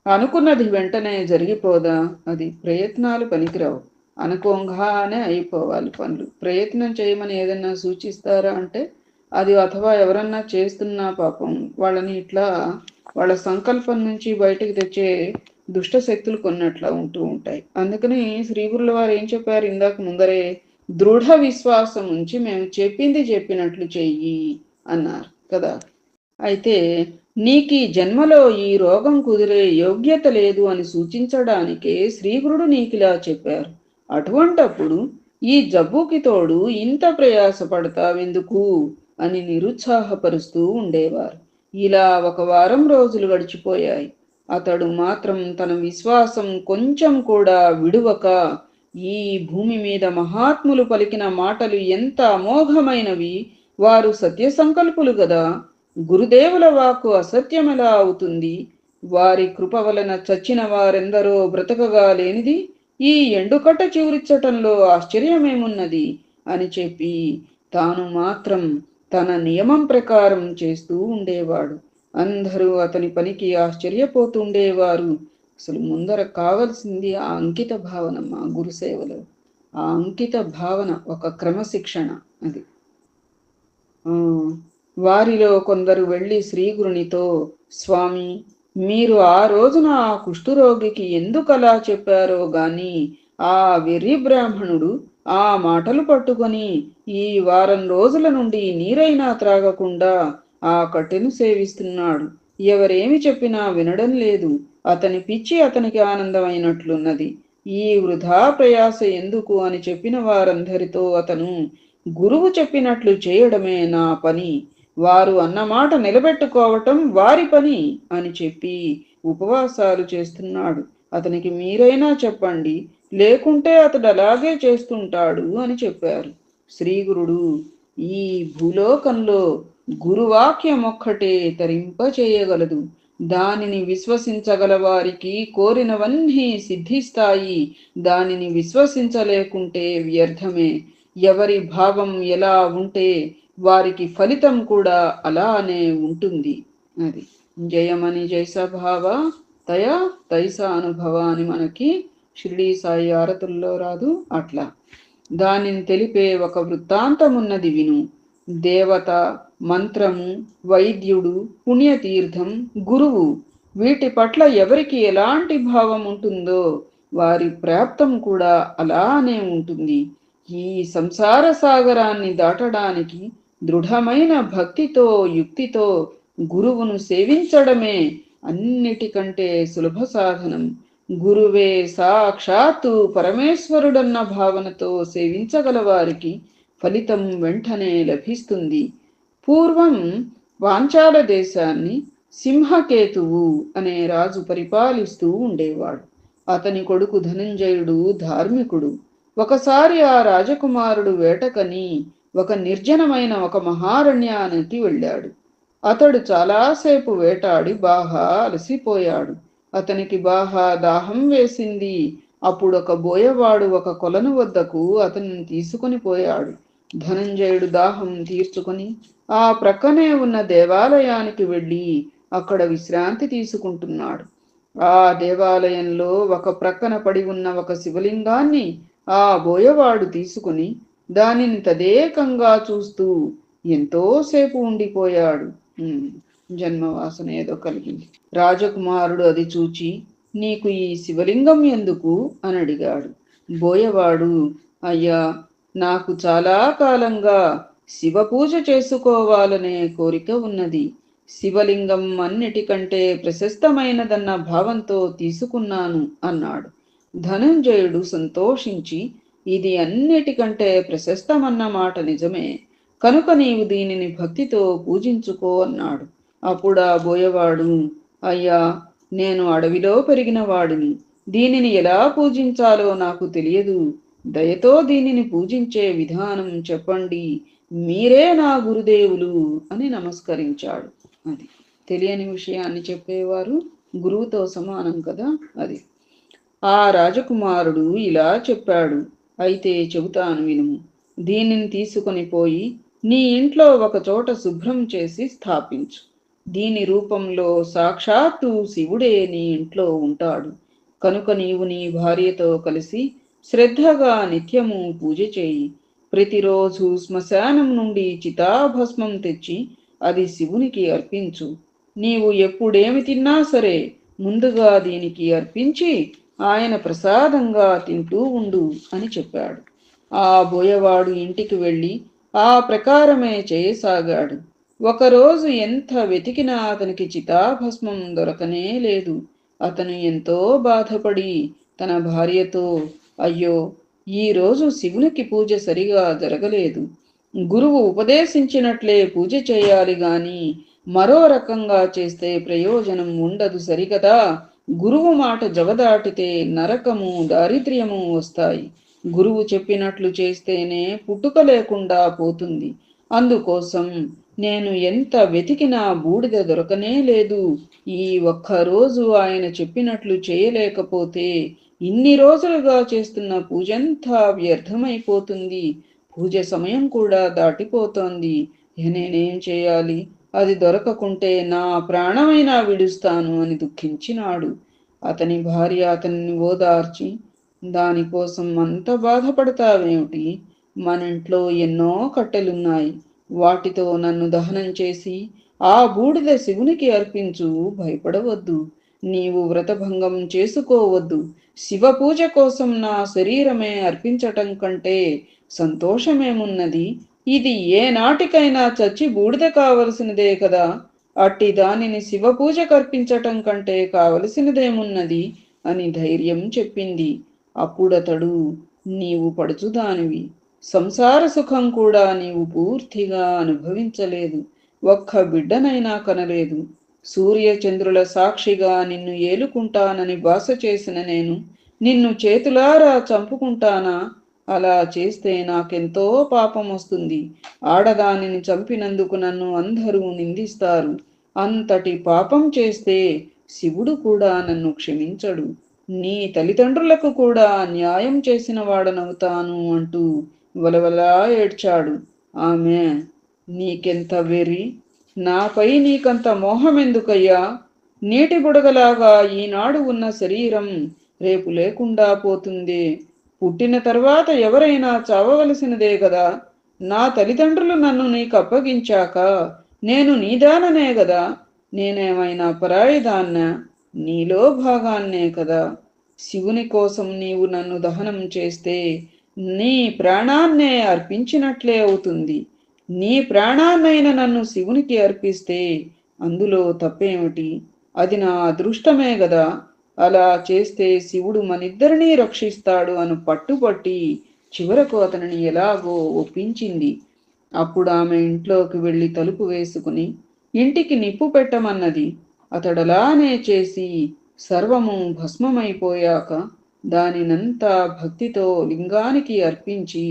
అనుకున్నది వెంటనే జరిగిపోదా? అది ప్రయత్నాలు పనికిరావు. అనుకోగానే అయిపోవాలి పనులు. ప్రయత్నం చేయమని ఏదన్నా సూచిస్తారా అంటే అది, అథవా ఎవరన్నా చేస్తున్నా పాపం వాళ్ళని ఇట్లా వాళ్ళ సంకల్పం నుంచి బయటకు తెచ్చే దుష్ట శక్తులు కొన్నట్లా ఉంటూ ఉంటాయి. అందుకని శ్రీగురుల వారు ఏం చెప్పారు ఇందాక ముందరే, దృఢ విశ్వాసం ఉంచి మేము చెప్పింది చెప్పినట్లు చెయ్యి అన్నారు కదా. అయితే నీకు ఈ జన్మలో ఈ రోగం కుదిరే యోగ్యత లేదు అని సూచించడానికే శ్రీగురుడు నీకిలా చెప్పారు. అటువంటప్పుడు ఈ జబ్బుకి తోడు ఇంత ప్రయాసపడతావెందుకు అని నిరుత్సాహపరుస్తూ ఉండేవారు. ఇలా 1 వారం రోజులు గడిచిపోయాయి. అతడు మాత్రం తన విశ్వాసం కొంచెం కూడా విడువక, ఈ భూమి మీద మహాత్ములు పలికిన మాటలు ఎంత అమోఘమైనవి, వారు సత్య సంకల్పులు గదా, గురుదేవుల వాక్కు అసత్యమెలా అవుతుంది? వారి కృప వలన చచ్చిన వారెందరో బ్రతకగా లేనిది ఈ ఎండుకట్ట చివురిచ్చటంలో ఆశ్చర్యమేమున్నది అని చెప్పి తాను మాత్రం తన నియమం ప్రకారం చేస్తూ ఉండేవాడు. అందరూ అతని పనికి ఆశ్చర్యపోతుండేవారు. అసలు ముందర కావలసింది ఆ అంకిత భావన. మా గురుసేవలో ఆ అంకిత భావన, ఒక క్రమశిక్షణ. అది వారిలో కొందరు వెళ్ళి శ్రీగురునితో, స్వామి, మీరు ఆ రోజున ఆ కుష్ఠురోగికి ఎందుకలా చెప్పారో గాని ఆ వెర్రి బ్రాహ్మణుడు ఆ మాటలు పట్టుకొని ఈ 1 వారం రోజుల నుండి నీరైనా త్రాగకుండా ఆ కట్టెను సేవిస్తున్నాడు. ఎవరేమి చెప్పినా వినడం లేదు. అతని పిచ్చి అతనికి ఆనందమైనట్లున్నది. ఈ వృధా ప్రయాస ఎందుకు అని చెప్పిన వారందరితో అతను, గురువు చెప్పినట్లు చేయడమే నా పని, వారు అన్నమాట నిలబెట్టుకోవటం వారి పని అని చెప్పి ఉపవాసాలు చేస్తున్నాడు. అతనికి మీరైనా చెప్పండి, లేకుంటే అతడు అలాగే చేస్తుంటాడు అని చెప్పారు. శ్రీగురుడు, ఈ భూలోకంలో గురువాక్యం ఒక్కటే తరింప చేయగలదు. దానిని విశ్వసించగల వారికి కోరినవన్నీ సిద్ధిస్తాయి. దానిని విశ్వసించలేకుంటే వ్యర్థమే. ఎవరి భావం ఎలా ఉంటే వారికి ఫలితం కూడా అలానే ఉంటుంది. అది జయమని జైసభావ తయ తైస అనుభవ అని మనకి షిరిడీ సాయి ఆరతుల్లో రాదు అట్లా. దానిని తెలిపే ఒక వృత్తాంతమున్నది విను. దేవత, మంత్రము, వైద్యుడు, పుణ్యతీర్థం, గురువు, వీటి పట్ల ఎవరికి ఎలాంటి భావం ఉంటుందో వారి ప్రాప్తం కూడా అలానే ఉంటుంది. ఈ సంసార సాగరాన్ని దాటడానికి దృఢమైన భక్తితో, యుక్తితో గురువును సేవించడమే అన్నిటికంటే సులభ సాధనం. గురువే సాక్షాత్తు పరమేశ్వరుడన్న భావనతో సేవించగల వారికి ఫలితం వెంటనే లభిస్తుంది. పూర్వం పాంచాల దేశాన్ని సింహకేతువు అనే రాజు పరిపాలిస్తూ ఉండేవాడు. అతని కొడుకు ధనంజయుడు ధార్మికుడు. ఒకసారి ఆ రాజకుమారుడు వేటకని ఒక నిర్జనమైన ఒక మహారణ్యానికి వెళ్ళాడు. అతడు చాలాసేపు వేటాడి బాగా అలసిపోయాడు. అతనికి బాగా దాహం వేసింది. అప్పుడు ఒక బోయవాడు ఒక కొలను వద్దకు అతన్ని తీసుకుని పోయాడు. ధనంజయుడు దాహం తీర్చుకొని ఆ ప్రక్కనే ఉన్న దేవాలయానికి వెళ్ళి అక్కడ విశ్రాంతి తీసుకుంటున్నాడు. ఆ దేవాలయంలో ఒక ప్రక్కన పడి ఉన్న ఒక శివలింగాన్ని ఆ బోయవాడు తీసుకుని దానిని తదేకంగా చూస్తూ ఎంతోసేపు ఉండిపోయాడు. జన్మవాసన ఏదో కలిగింది. రాజకుమారుడు అది చూచి, నీకు ఈ శివలింగం ఎందుకు అని అడిగాడు. బోయవాడు, అయ్యా, నాకు చాలా కాలంగా శివ పూజ చేసుకోవాలనే కోరిక ఉన్నది. శివలింగం అన్నిటికంటే ప్రశస్తమైనదన్న భావంతో తీసుకున్నాను అన్నాడు. ధనంజయుడు సంతోషించి, ఇది అన్నిటికంటే ప్రశస్తమన్న మాట నిజమే, కనుక నీవు దీనిని భక్తితో పూజించుకో అన్నాడు. అప్పుడు ఆ బోయవాడు, అయ్యా, నేను అడవిలో పెరిగిన వాడిని, దీనిని ఎలా పూజించాలో నాకు తెలియదు. దయతో దీనిని పూజించే విధానం చెప్పండి, మీరే నా గురుదేవులు అని నమస్కరించాడు. అది తెలియని విషయాన్ని చెప్పేవారు గురువుతో సమానం కదా. అది ఆ రాజకుమారుడు ఇలా చెప్పాడు, అయితే చెబుతాను వినుము. దీనిని తీసుకొని పోయి నీ ఇంట్లో ఒక చోట శుభ్రం చేసి స్థాపించు. దీని రూపంలో సాక్షాత్తు శివుడే నీ ఇంట్లో ఉంటాడు. కనుక నీవు నీ భార్యతో కలిసి శ్రద్ధగా నిత్యము పూజ చేయి. ప్రతిరోజు శ్మశానం నుండి చితాభస్మం తెచ్చి అది శివునికి అర్పించు. నీవు ఎప్పుడేమి తిన్నా సరే ముందుగా దీనికి అర్పించి ఆయన ప్రసాదంగా తింటూ ఉండు అని చెప్పాడు. ఆ బోయవాడు ఇంటికి వెళ్ళి ఆ ప్రకారమే చేయసాగాడు. ఒకరోజు ఎంత వెతికినా అతనికి చితాభస్మం దొరకనే లేదు. అతను ఎంతో బాధపడి తన భార్యతో, అయ్యో, ఈరోజు శివునికి పూజ సరిగా జరగలేదు. గురువు ఉపదేశించినట్లే పూజ చేయాలి గాని మరో రకంగా చేస్తే ప్రయోజనం ఉండదు సరికదా. గురువు మాట జవదాటితే నరకము, దారిద్ర్యము వస్తాయి. గురువు చెప్పినట్లు చేస్తేనే పుట్టుక లేకుండా పోతుంది. అందుకోసం నేను ఎంత వెతికినా బూడిద దొరకనే లేదు. ఈ ఒక్కరోజు ఆయన చెప్పినట్లు చేయలేకపోతే ఇన్ని రోజులుగా చేస్తున్న పూజంతా వ్యర్థమైపోతుంది. పూజ సమయం కూడా దాటిపోతోంది. నేనేం చేయాలి? అది దొరకకుంటే నా ప్రాణమైనా విడుస్తాను అని దుఃఖించినాడు. అతని భార్య అతన్ని ఓదార్చి, దానికోసం అంత బాధపడతావేమిటి? మన ఇంట్లో ఎన్నో కట్టెలున్నాయి, వాటితో నన్ను దహనం చేసి ఆ బూడిద శివునికి అర్పించు, భయపడవద్దు. నీవు వ్రతభంగం చేసుకోవద్దు. శివ పూజ కోసం నా శరీరమే అర్పించటం కంటే సంతోషమేమున్నది? ఇది ఏ నాటికైనా చచ్చి బూడిద కావలసినదే కదా. అట్టి దానిని శివపూజ కర్పించటం కంటే కావలసినదేమున్నది అని ధైర్యం చెప్పింది. అప్పుడతడు, నీవు పడుచుదానివి, సంసార సుఖం కూడా నీవు పూర్తిగా అనుభవించలేదు, ఒక్క బిడ్డనైనా కనలేదు. సూర్యచంద్రుల సాక్షిగా నిన్ను ఏలుకుంటానని బాస చేసిన నేను నిన్ను చేతులారా చంపుకుంటానా? అలా చేస్తే నాకెంతో పాపం వస్తుంది. ఆడదానిని చంపినందుకు నన్ను అందరూ నిందిస్తారు. అంతటి పాపం చేస్తే శివుడు కూడా నన్ను క్షమించడు. నీ తల్లిదండ్రులకు కూడా న్యాయం చేసిన వాడనవుతాను అంటూ వలవలా ఏడ్చాడు. ఆమె, నీకెంత వెర్రి, నాపై నీకంత మోహమెందుకయ్యా? నీటి బుడగలాగా ఈనాడు ఉన్న శరీరం రేపు లేకుండా పోతుంది. పుట్టిన తర్వాత ఎవరైనా చావవలసినదే కదా. నా తల్లిదండ్రులు నన్ను నీకు అప్పగించాక నేను నీదాననే కదా. నేనేమైనా పరాయిదాన్నా? నీలో భాగాన్నే కదా. శివుని కోసం నీవు నన్ను దహనం చేస్తే నీ ప్రాణాన్నే అర్పించినట్లే అవుతుంది. నీ ప్రాణాన్నైన నన్ను శివునికి అర్పిస్తే అందులో తప్పేమిటి? అది నా అదృష్టమే గదా. అలా చేస్తే శివుడు మనిద్దరినీ రక్షిస్తాడు అని పట్టుబట్టి చివరకు అతనిని ఎలాగో ఒప్పించింది. అప్పుడు ఆమె ఇంట్లోకి వెళ్ళి తలుపు వేసుకుని ఇంటికి నిప్పు పెట్టమన్నది. అతడలానే చేసి సర్వము భస్మమైపోయాక దానినంతా భక్తితో లింగానికి అర్పించి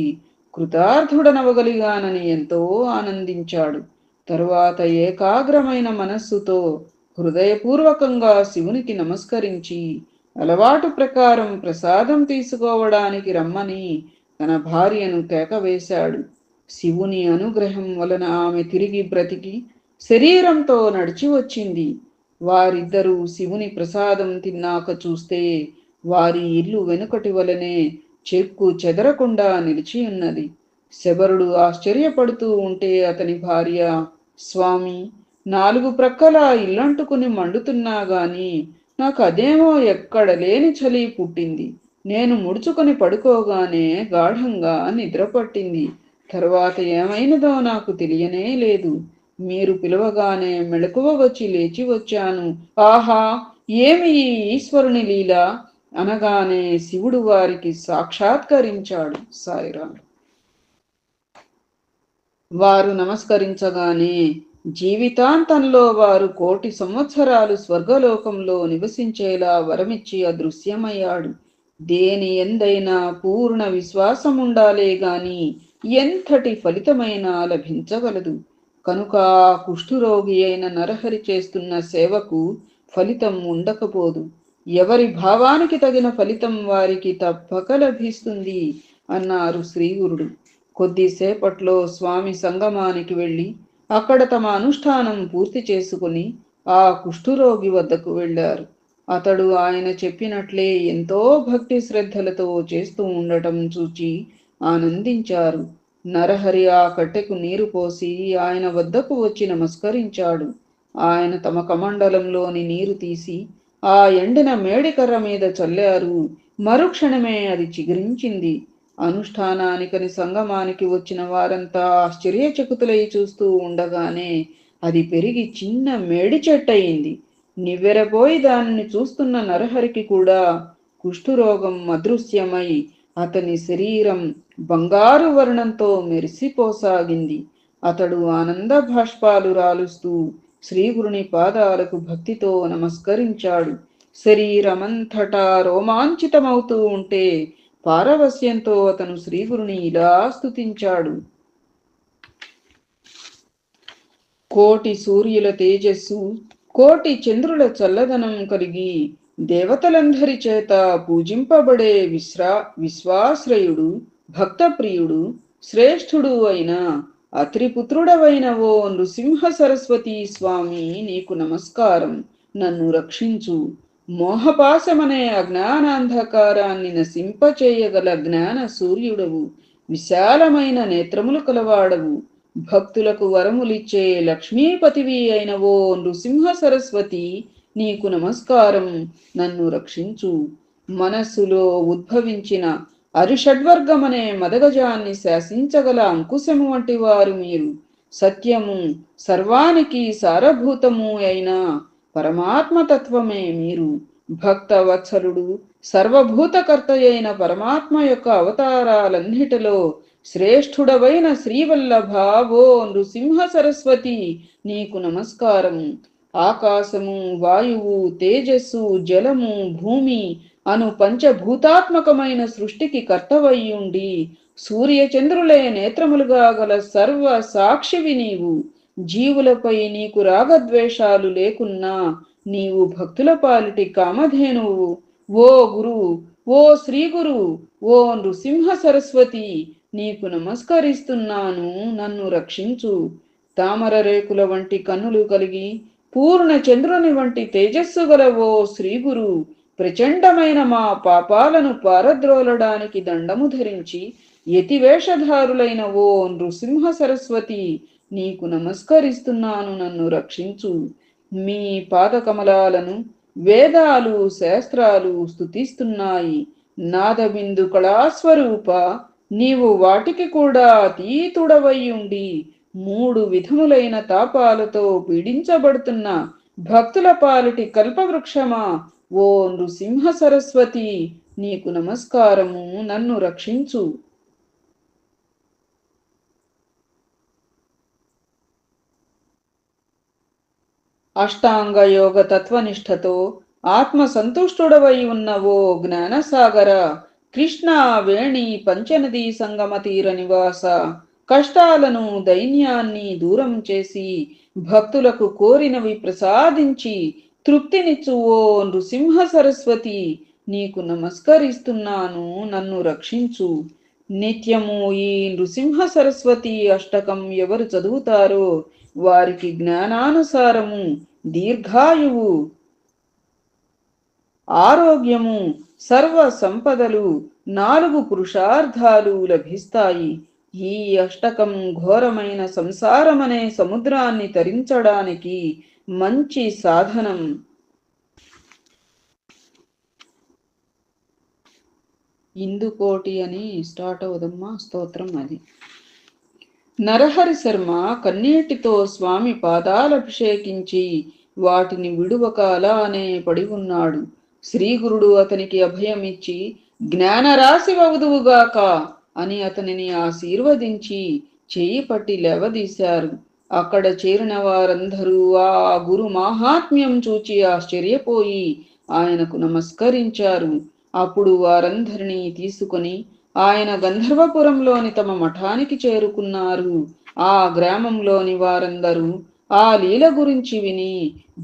కృతార్థుడనవగలిగానని ఎంతో ఆనందించాడు. తరువాత ఏకాగ్రమైన మనస్సుతో హృదయపూర్వకంగా శివునికి నమస్కరించి అలవాటు ప్రకారం ప్రసాదం తీసుకోవడానికి రమ్మని తన భార్యను కేకవేశాడు. శివుని అనుగ్రహం వలన ఆమె తిరిగి బ్రతికి శరీరంతో నడిచి వచ్చింది. వారిద్దరూ శివుని ప్రసాదం తిన్నాక చూస్తే వారి ఇల్లు వెనుకటి వలనే చెక్కు చెదరకుండా నిలిచి ఉన్నది. శబరుడు ఆశ్చర్యపడుతూ ఉంటే అతని భార్య, స్వామి, నాలుగు ప్రక్కల ఇల్లంటుకుని మండుతున్నా గాని నాకు అదేమో ఎక్కడ లేని చలి పుట్టింది. నేను ముడుచుకొని పడుకోగానే గాఢంగా నిద్రపట్టింది. తర్వాత ఏమైనదో నాకు తెలియనే లేదు. మీరు పిలవగానే మెలకువ వచ్చి లేచి వచ్చాను. ఆహా, ఏమి ఈ ఈశ్వరుని లీల! అనగానే శివుడు వారికి సాక్షాత్కరించాడు. సాయిరాం. వారు నమస్కరించగానే జీవితాంతంలో వారు 1,000,000 సంవత్సరాలు స్వర్గలోకంలో నివసించేలా వరమిచ్చి అదృశ్యమయ్యాడు. దేని ఎందైనా పూర్ణ విశ్వాసముండాలే గాని ఎంతటి ఫలితమైనా లభించగలదు. కనుక కుష్ఠురోగి అయిన నరహరి చేస్తున్న సేవకు ఫలితం ఉండకపోదు. ఎవరి భావానికి తగిన ఫలితం వారికి తప్పక లభిస్తుంది అన్నారు శ్రీగురుడు. కొద్దిసేపట్లో స్వామి సంగమానికి వెళ్ళి అక్కడ తమ అనుష్ఠానం పూర్తి చేసుకుని ఆ కుష్ఠురోగి వద్దకు వెళ్ళారు. అతడు ఆయన చెప్పినట్లే ఎంతో భక్తి శ్రద్ధలతో చేస్తూ ఉండటం చూచి ఆనందించారు. నరహరి ఆ కట్టెకు నీరు పోసి ఆయన వద్దకు వచ్చి నమస్కరించాడు. ఆయన తమ కమండలంలోని నీరు తీసి ఆ ఎండిన మేడికర్ర మీద చల్లారు. మరుక్షణమే అది చిగురించింది. అనుష్ఠానానికని సంగమానికి వచ్చిన వారంతా ఆశ్చర్యచకితులై చూస్తూ ఉండగానే అది పెరిగి చిన్న మేడి చెట్టయింది. నివ్వెరపోయి దానిని చూస్తున్న నరహరికి కూడా కుష్ఠురోగం అదృశ్యమై అతని శరీరం బంగారు వర్ణంతో మెరిసిపోసాగింది. అతడు ఆనంద భాష్పాలు రాలుస్తూ శ్రీగురుని పాదాలకు భక్తితో నమస్కరించాడు. శరీరమంతటా రోమాంచితమవుతూ ఉంటే పారవస్యంతో అతను శ్రీగురుని ఇలా స్తుతించాడు. 1,000,000 సూర్యుల తేజస్సు, 1,000,000 చంద్రుల చల్లదనం కలిగి దేవతలందరి చేత పూజింపబడే విశ్వాశ్రయుడు, భక్తప్రియుడు, శ్రేష్ఠుడు అయిన అత్రిపుత్రుడవైన ఓ నృసింహ సరస్వతీ స్వామి, నీకు నమస్కారం. నన్ను రక్షించు. మోహపాశమనే అజ్ఞానాంధకారాన్ని నశింపచేయగల జ్ఞాన సూర్యుడవు, విశాలమైన నేత్రములు కలవాడవు, భక్తులకు వరములిచ్చే లక్ష్మీపతివి అయిన ఓ నృసింహ సరస్వతి, నీకు నమస్కారం. నన్ను రక్షించు. మనస్సులో ఉద్భవించిన అరిషడ్వర్గమనే మదగజాన్ని శాసించగల అంకుశము వంటి వారు మీరు. సత్యము, సర్వానికి సారభూతము అయిన పరమాత్మతత్వమే మీరు. భక్త వత్సలుడు, సర్వభూతకర్త అయిన పరమాత్మ యొక్క అవతారాలన్నిటిలో శ్రేష్ఠుడవైన శ్రీవల్లభ, ఓ నృసింహ సరస్వతి, నీకు నమస్కారము. ఆకాశము, వాయువు, తేజస్సు, జలము, భూమి అను పంచభూతాత్మకమైన సృష్టికి కర్తవయ్యుండి సూర్యచంద్రులే నేత్రములుగా గల సర్వ సాక్షివి నీవు. జీవులపై నీకు రాగద్వేషాలు లేకున్నా నీవు భక్తుల పాలిటి కామధేనువు. ఓ గురు, ఓ శ్రీ గురు, ఓ నృసింహ సరస్వతి, నీకు నమస్కరిస్తున్నాను, నన్ను రక్షించు. తామర రేకుల వంటి కన్నులు కలిగి పూర్ణ చంద్రుని వంటి తేజస్సు గల ఓ శ్రీగురు, ప్రచండమైన మా పాపాలను పారద్రోలడానికి దండము ధరించి యతివేషధారులైన ఓ నృసింహ సరస్వతి, నీకు నమస్కరిస్తున్నాను, నన్ను రక్షించు. మీ పాదకమలాలను వేదాలు శాస్త్రాలు స్తుతిస్తున్నాయి. నాదబిందు కళాస్వరూప, నీవు వాటికి కూడా అతీతుడవయ్యుండి మూడు విధములైన తాపాలతో పీడించబడుతున్న భక్తుల పాలిటి కల్పవృక్షమా, ఓ నృసింహ సరస్వతి, నీకు నమస్కారము, నన్ను రక్షించు. అష్టాంగ యోగ తత్వనిష్టతో ఆత్మ సంతుష్టుడవై ఉన్న ఓ జ్ఞానసాగర, కృష్ణ వేణి పంచనదీ సంగమ తీర నివాస, కష్టాలను దైన్యాన్ని దూరం చేసి భక్తులకు కోరినవి ప్రసాదించి తృప్తినిచ్చు ఓ నృసింహ సరస్వతి, నీకు నమస్కరిస్తున్నాను, నన్ను రక్షించు. నిత్యము ఈ నృసింహ సరస్వతి అష్టకం ఎవరు చదువుతారో వారికి జ్ఞానానుసారము దీర్ఘాయువు, ఆరోగ్యము, సర్వ సంపదలు, 4 పురుషార్థాలు లభిస్తాయి. ఈ అష్టకం ఘోరమైన సంసారమనే సముద్రాన్ని తరించడానికి మంచి సాధనం. ఇందుకోటి అని స్టార్ట్ అవుదమ్మా స్తోత్రం అది. నరహరి శర్మ కన్నీటితో స్వామి పాదాలభిషేకించి వాటిని విడువక అలానే పడి ఉన్నాడు. శ్రీగురుడు అతనికి అభయమిచ్చి జ్ఞానరాశి వవుదువుగాక అని అతనిని ఆశీర్వదించి చేయి పట్టి లేవదీశారు. అక్కడ చేరిన వారందరూ ఆ గురు మాహాత్మ్యం చూచి ఆశ్చర్యపోయి ఆయనకు నమస్కరించారు. అప్పుడు వారందరినీ తీసుకొని ఆయన గంధర్వపురంలోని తమ మఠానికి చేరుకున్నారు. ఆ గ్రామంలోని వారందరూ ఆ లీల గురించి విని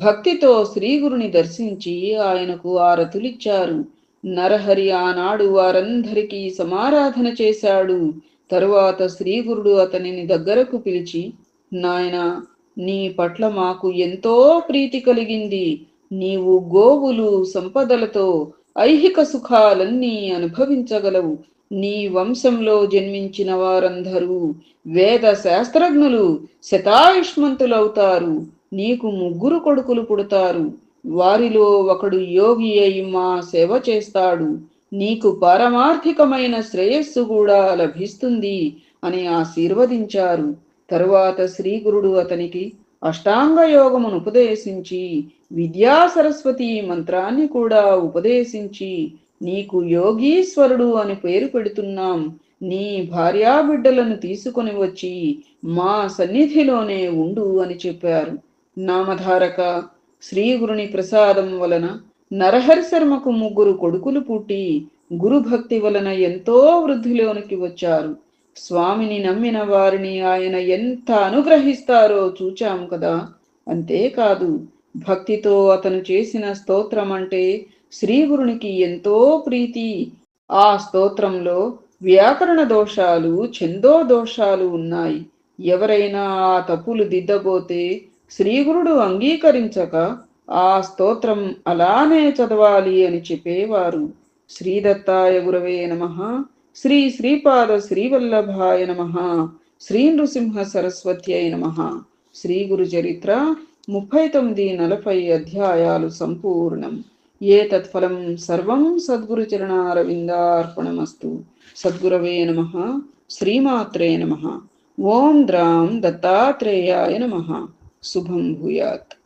భక్తితో శ్రీగురుని దర్శించి ఆయనకు ఆరతులిచ్చారు. నరహరి ఆనాడు వారందరికీ సమారాధన చేశాడు. తరువాత శ్రీగురుడు అతనిని దగ్గరకు పిలిచి, నాయనా, నీ పట్ల మాకు ఎంతో ప్రీతి కలిగింది. నీవు గోవులు సంపదలతో ఐహిక సుఖాలన్నీ అనుభవించగలవు. నీ వంశంలో జన్మించిన వారందరూ వేద శాస్త్రజ్ఞులు, శతాయుష్మంతులవుతారు. నీకు 3 కొడుకులు పుడతారు. వారిలో ఒకడు యోగి అయి మా సేవ చేస్తాడు. నీకు పారమార్థికమైన శ్రేయస్సు కూడా లభిస్తుంది అని ఆశీర్వదించారు. తరువాత శ్రీగురుడు అతనికి అష్టాంగ యోగమును ఉపదేశించి విద్యా సరస్వతి మంత్రాన్ని కూడా ఉపదేశించి, నీకు యోగీశ్వరుడు అని పేరు పెడుతున్నాం. నీ భార్యాబిడ్డలను తీసుకొని వచ్చి మా సన్నిధిలోనే ఉండు అని చెప్పారు. నామధారక, శ్రీగురుని ప్రసాదం వలన నరహరి శర్మకు 3 కొడుకులు పుట్టి గురుభక్తి వలన ఎంతో వృద్ధిలోనికి వచ్చారు. స్వామిని నమ్మిన వారిని ఆయన ఎంత అనుగ్రహిస్తారో చూచాము కదా. అంతేకాదు, భక్తితో అతను చేసిన స్తోత్రం అంటే శ్రీగురునికి ఎంతో ప్రీతి. ఆ స్తోత్రంలో వ్యాకరణ దోషాలు, ఛందో దోషాలు ఉన్నాయి. ఎవరైనా ఆ తప్పులు దిద్దబోతే శ్రీగురుడు అంగీకరించక ఆ స్తోత్రం అలానే చదవాలి అని చెప్పేవారు. శ్రీదత్తాయ గురవే నమః. శ్రీ శ్రీపాద శ్రీవల్లభాయ నమః. శ్రీ నృసింహ సరస్వత్యై నమః. శ్రీ గురు చరిత్ర 39-40 అధ్యాయాలు సంపూర్ణం. ఏ తత్ఫలం సర్వం సద్గురు చరణారవిందార్పణమస్తు. సద్గురవే నమః. శ్రీమాత్రే నమః. ఓం ద్రాం దత్తాత్రేయాయ నమః. శుభం భూయాత్.